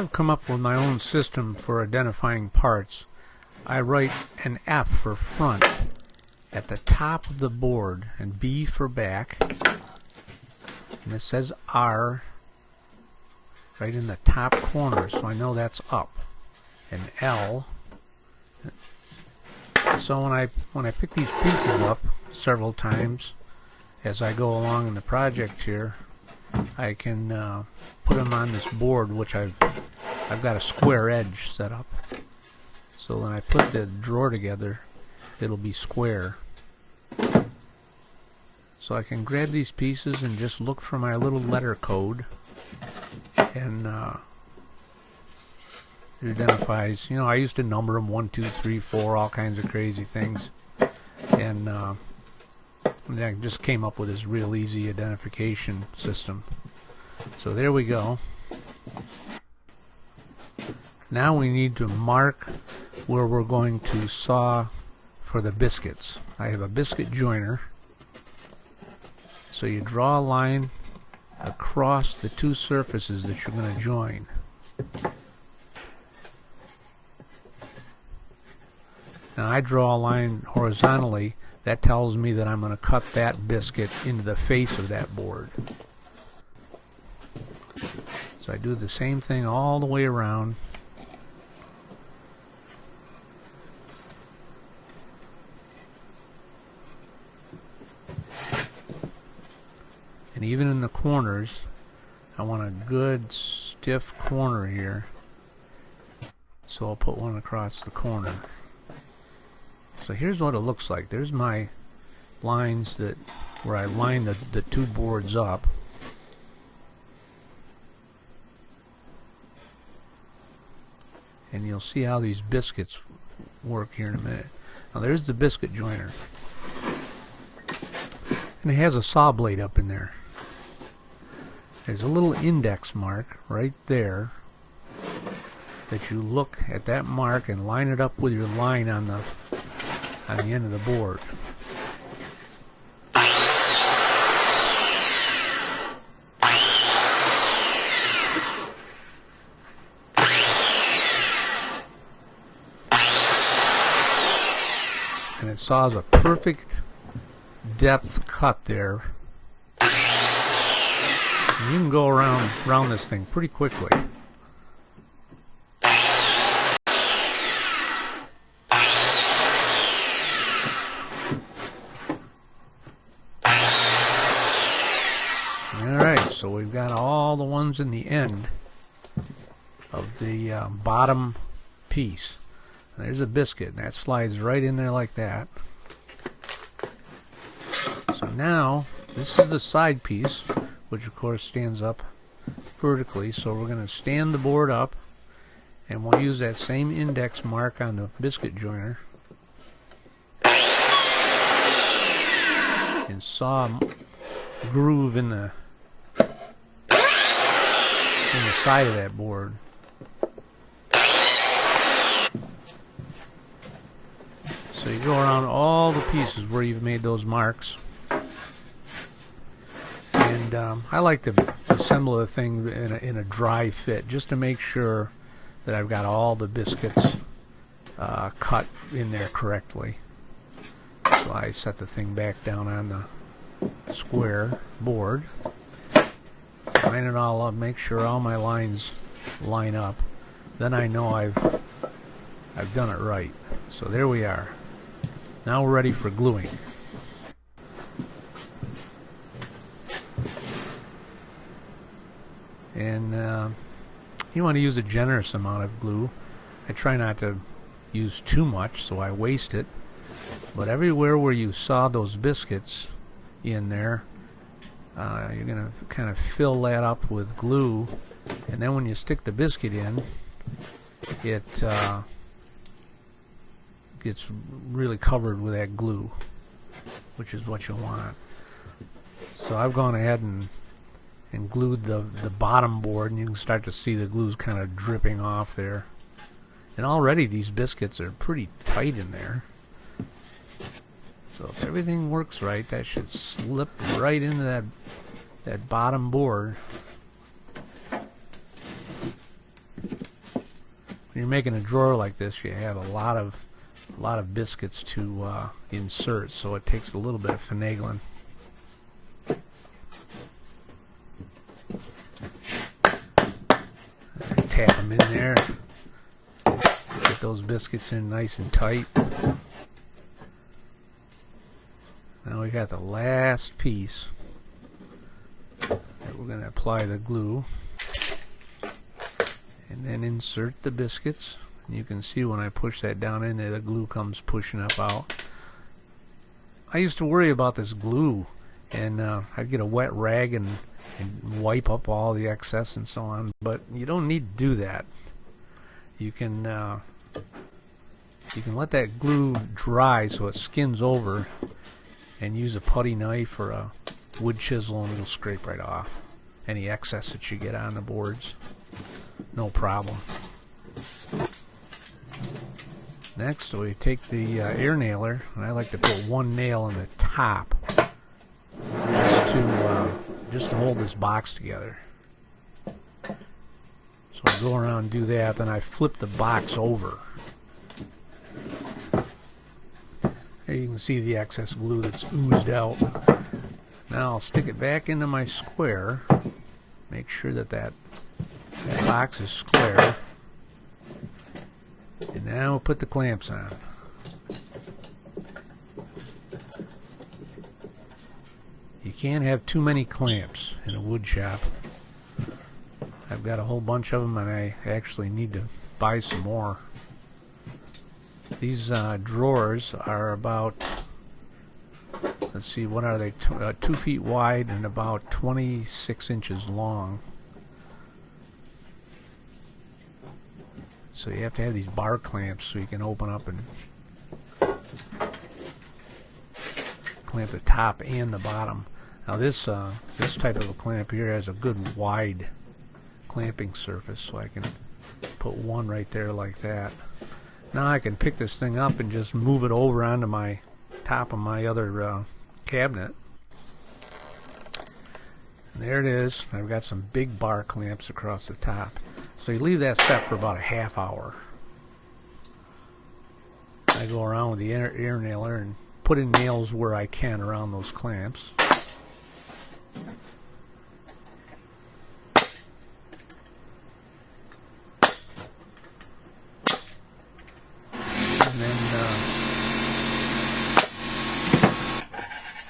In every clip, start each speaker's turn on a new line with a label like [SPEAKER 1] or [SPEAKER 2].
[SPEAKER 1] I've come up with my own system for identifying parts. I write an F for front at the top of the board and B for back, and it says R right in the top corner, so I know that's up, and L. So when I pick these pieces up several times as I go along in the project here, I can put them on this board, which I've got a square edge set up. So when I put the drawer together, it'll be square. So I can grab these pieces and just look for my little letter code, and it identifies, you know, I used to number them 1, 2, 3, 4, all kinds of crazy things, and I just came up with this real easy identification system. So there we go. Now we need to mark where we're going to saw for the biscuits. I have a biscuit joiner. So you draw a line across the two surfaces that you're going to join. Now I draw a line horizontally. That tells me that I'm going to cut that biscuit into the face of that board. So I do the same thing all the way around. And even in the corners, I want a good stiff corner here. So I'll put one across the corner. So here's what it looks like. There's my lines that where I line the two boards up. And you'll see how these biscuits work here in a minute. Now there's the biscuit joiner. And it has a saw blade up in there. There's a little index mark right there that you look at that mark and line it up with your line on the end of the board. And it saws a perfect depth cut there. And you can go around this thing pretty quickly. Alright, so we've got all the ones in the end of the bottom piece. There's a biscuit, and that slides right in there like that. So now, this is the side piece, which of course stands up vertically, so we're going to stand the board up, and we'll use that same index mark on the biscuit joiner and saw a groove in the side of that board. So you go around all the pieces where you've made those marks. And I like to assemble the thing in a dry fit, just to make sure that I've got all the biscuits cut in there correctly. So I set the thing back down on the square board, line it all up, make sure all my lines line up. Then I know I've done it right. So there we are. Now we're ready for gluing. And you want to use a generous amount of glue. I try not to use too much, so I waste it. But everywhere where you saw those biscuits in there, you're going to kind of fill that up with glue. And then when you stick the biscuit in, it gets really covered with that glue, which is what you want. So I've gone ahead and glued the bottom board, and you can start to see the glue's kind of dripping off there. And already these biscuits are pretty tight in there. So if everything works right, that should slip right into that bottom board. when you're making a drawer like this, you have a lot of biscuits to insert, so it takes a little bit of finagling. Tap them in there. Get those biscuits in nice and tight. Now we got the last piece that we're going to apply the glue, and then insert the biscuits. You can see when I push that down in there, the glue comes pushing up out. I used to worry about this glue, and I'd get a wet rag and wipe up all the excess and so on, but you don't need to do that. You can let that glue dry so it skins over, and use a putty knife or a wood chisel, and it'll scrape right off any excess that you get on the boards. No problem. Next, we take the air nailer, and I like to put one nail in the top just to hold this box together. So I go around and do that, then I flip the box over. There you can see the excess glue that's oozed out. Now I'll stick it back into my square. Make sure that box is square. And now we'll put the clamps on. You can't have too many clamps in a wood shop. I've got a whole bunch of them, and I actually need to buy some more. These drawers are about, let's see, what are they? 2 feet wide and about 26 inches long. So you have to have these bar clamps so you can open up and clamp the top and the bottom. Now this type of a clamp here has a good wide clamping surface, so I can put one right there like that. Now I can pick this thing up and just move it over onto my top of my other cabinet. And there it is. I've got some big bar clamps across the top. So you leave that set for about a half hour. I go around with the air nailer and put in nails where I can around those clamps. And then,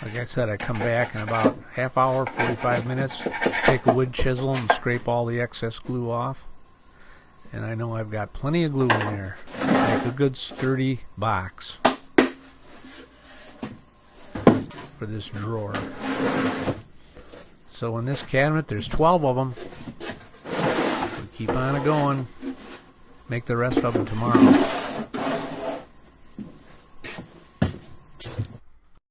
[SPEAKER 1] like I said, I come back in about half hour, 45 minutes, take a wood chisel and scrape all the excess glue off. And I know I've got plenty of glue in there. Make a good sturdy box for this drawer. So in this cabinet, there's 12 of them. We keep on going. Make the rest of them tomorrow.